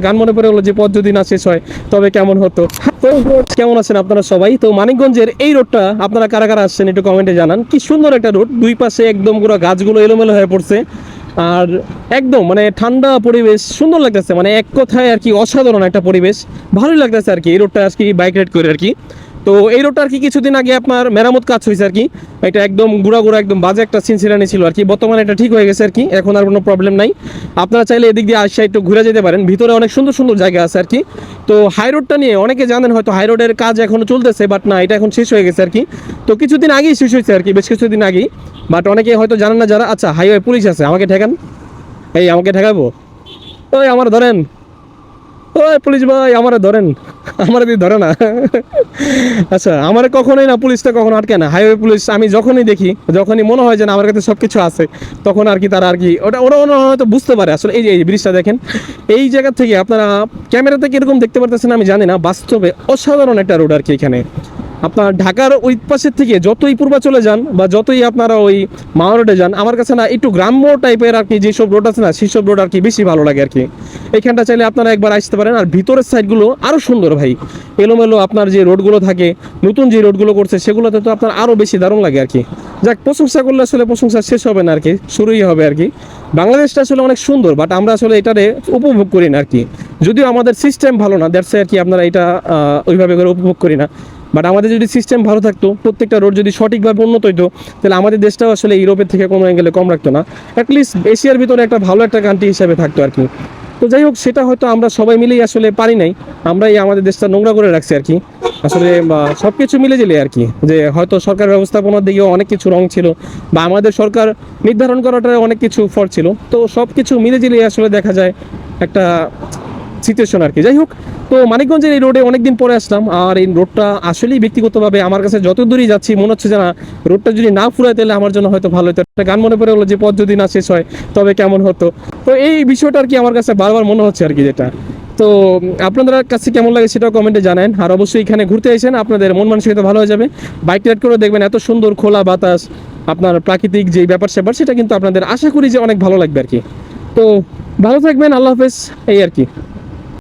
গান মনে পড়ে হলো যে পথ যদি না শেষ হয় তবে কেমন হতো। তো কেমন আছেন আপনারা সবাই? তো মানিকগঞ্জের এই রোডটা আপনারা কারা কারা আসছেন একটু কমেন্টে জানান। কি সুন্দর একটা রোড, দুই পাশে একদম পুরো গাছগুলো এলোমেলো হয়ে পড়ছে, আর একদম মানে ঠান্ডা পরিবেশ, সুন্দর লাগতেছে, মানে এক কথায় আর কি অসাধারণ একটা পরিবেশ, ভালোই লাগতেছে আর কি এই রোডটা আর কি বাইক রাইড করে আর কি। তো এই রোডটা আর কি কিছুদিন আগে আপনার মেরামত কাজ হয়েছে আর কি, এটা একদম গুড়া গুড়া একদম বাজে একটা সিনসিরানি ছিল আর কি, বর্তমানে এটা ঠিক হয়ে গেছে আর কি, এখন আর কোনো প্রবলেম নাই। আপনারা চাইলে এদিক দিয়ে আসা একটু ঘুরে যেতে পারেন, ভিতরে অনেক সুন্দর সুন্দর জায়গা আছে আর কি। তো হাই রোডটা নিয়ে অনেকে জানেন হয়তো হাই রোডের কাজ এখনো চলতেছে, বাট না, এটা এখন শেষ হয়ে গেছে আর কি। তো কিছুদিন আগেই শেষ হয়েছে আর কি, বেশ কিছুদিন আগেই, বাট অনেকে হয়তো জানেন না যারা। আচ্ছা, হাইওয়ে পুলিশ আছে, আমাকে ঠেকান, এই আমাকে ঠেকাবো, ওই আমার ধরেন, ওই পুলিশ ভাই আমার ধরেন, আমার দিয়ে ধরে না। আচ্ছা, আমার কখনোই না পুলিশটা কখনো আটকে না, হাইওয়ে পুলিশ আমি যখনই দেখি, যখনই মনে হয় যে না আমার কাছে সব কিছু আছে, তখন আর কি তারা আর কি ওটা ওরা ওরা হয়তো বুঝতে পারে আসলে। এই যে এই ব্রিজটা দেখেন, এই জায়গা থেকে আপনারা ক্যামেরাতে কীরকম দেখতে পারতেছেন আমি জানি না, বাস্তবে অসাধারণ একটা রোড আর কি এখানে। আপনার ঢাকার ওই পাশের থেকে যতই পূর্বাচলে যান বা যতই আপনারা ওই মাওয়া রোডে যান, আমার কাছে না একটু গ্রাম্য টাইপের আর কি যেসব রোড আছে না, সেসব রোড আর কি বেশি ভালো লাগে আর কি। এইখানটা চাইলে আপনারা একবার আসতে পারেন। আর ভিতরের সাইডগুলো আরও সুন্দর ভাই, এলোমেলো আপনার যে রোডগুলো থাকে, নতুন যে রোডগুলো করছে সেগুলোতে তো আপনার আরও বেশি দারুণ লাগে আর কি। যাক, প্রশংসা করলে আসলে প্রশংসা শেষ হবে না আর কি, শুরুই হবে আর কি। বাংলাদেশটা আসলে অনেক সুন্দর, বাট আমরা আসলে এটারে উপভোগ করি না আর কি, যদিও আমাদের সিস্টেম ভালো না, দ্যাটস আর কি আপনারা এটা ওইভাবে করে উপভোগ করি না। বাট আমাদের যদি সিস্টেম ভালো থাকতো, প্রত্যেকটা রোড যদি সঠিকভাবে উন্নত হইতো, তাহলে আমাদের দেশটাও আসলে ইউরোপের থেকে কোনো অ্যাঙ্গেলে কম রাখতো না, অ্যাটলিস্ট এশিয়ার ভিতরে একটা ভালো একটা কান্ট্রি হিসাবে থাকতো আর কি। তো যাই হোক, সেটা হয়তো আমরা সবাই মিলেই আসলে পারি নাই, আমরাই আমাদের দেশটা নোংরা করে রাখছি আর কি। আসলে সব কিছু মিলে জেলে আর কি, যে হয়তো সরকার ব্যবস্থাপনার দিকেও অনেক কিছু রং ছিল, বা আমাদের সরকার নির্ধারণ করাটা অনেক কিছু ফল ছিল, তো সব কিছু মিলে জেলে আসলে দেখা যায় একটা সিচুয়েশন আর কি। যাই হোক, তো মানিকগঞ্জের এই রোডে অনেকদিন পরে আসলাম, আর এই রোডটা আসলেই ব্যক্তিগতভাবে আমার কাছে যত দূরই যাচ্ছি মনে হচ্ছে যে না, রোডটা যদি না ফুরায় তাহলে আমার জন্য হয়তো ভালো হতো। একটা গান মনে পড়ে হলো যে পথ যদি না শেষ হয় তবে কেমন হতো। তো এই বিষয়টা আর কি আমার কাছে বারবার মনে হচ্ছে আর কি যেটা। তো আপনাদের কাছে কেমন লাগে সেটাও কমেন্টে জানান। আর অবশ্যই এখানে ঘুরতে এসেন, আপনাদের মন মানসিকতা ভালো হয়ে যাবে। বাইক রাইড করে দেখবেন এত সুন্দর খোলা বাতাস, আপনার প্রাকৃতিক যে ব্যাপার স্যাপার, সেটা কিন্তু আপনাদের আশা করি যে অনেক ভালো লাগবে আর কি। তো ভালো থাকবেন, আল্লাহ হাফেজ, এই আর কি।